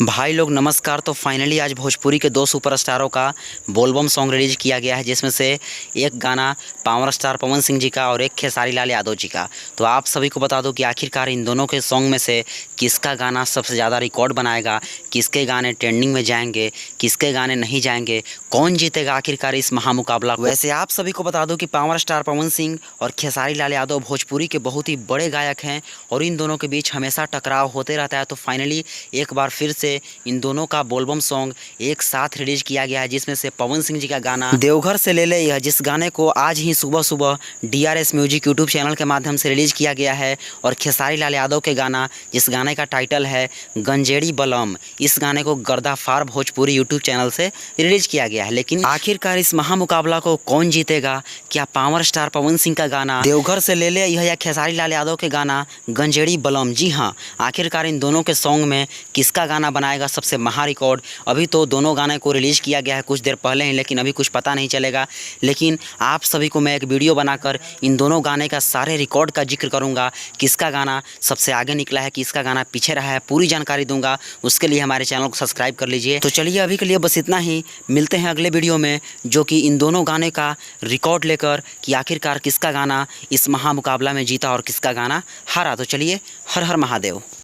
भाई लोग नमस्कार। तो फाइनली आज भोजपुरी के दो सुपरस्टारों का बोलबम सॉन्ग रिलीज किया गया है, जिसमें से एक गाना पावर स्टार पवन सिंह जी का और एक खेसारी लाल यादव जी का। तो आप सभी को बता दूं कि आखिरकार इन दोनों के सॉन्ग में से किसका गाना सबसे ज़्यादा रिकॉर्ड बनाएगा, किसके गाने ट्रेंडिंग में जाएंगे, किसके गाने नहीं जाएंगे, कौन जीतेगा आखिरकार इस महामुकाबला को। वैसे आप सभी को बता दूं कि पावर स्टार पवन सिंह और खेसारी लाल यादव भोजपुरी के बहुत ही बड़े गायक हैं और इन दोनों के बीच हमेशा टकराव होते रहता है। तो फाइनली एक बार फिर से इन दोनों का बोलबम सॉन्ग एक साथ रिलीज किया गया है, जिसमें से पवन सिंह जी का गाना देवघर से ले ले यह, जिस गाने को आज ही सुबह सुबह DRS म्यूजिक यूट्यूब चैनल के माध्यम से रिलीज किया गया है, और खेसारी लाल यादव के गाना जिस गाने का टाइटल है गंजेड़ी बलम, इस गाने को गर्दाफार भोजपुरी यूट्यूब चैनल से रिलीज किया गया है। लेकिन आखिरकार इस महामुकाबला को कौन जीतेगा? क्या पावर स्टार पवन सिंह का गाना देवघर से ले ले यह या खेसारी लाल यादव के गाना गंजेड़ी बलम? जी हाँ, आखिरकार इन दोनों के सॉन्ग में किसका गाना बनाएगा सबसे महा रिकॉर्ड। अभी तो दोनों गाने को रिलीज किया गया है कुछ देर पहले ही, लेकिन अभी कुछ पता नहीं चलेगा। लेकिन आप सभी को मैं एक वीडियो बनाकर इन दोनों गाने का सारे रिकॉर्ड का जिक्र करूंगा, किसका गाना सबसे आगे निकला है, किसका गाना पीछे रहा है, पूरी जानकारी दूंगा। उसके लिए हमारे चैनल को सब्सक्राइब कर लीजिए। तो चलिए अभी के लिए बस इतना ही, मिलते हैं अगले वीडियो में जो कि इन दोनों गाने का रिकॉर्ड लेकर कि आखिरकार किसका गाना इस महामुकाबला में जीता और किसका गाना हारा। तो चलिए, हर हर महादेव।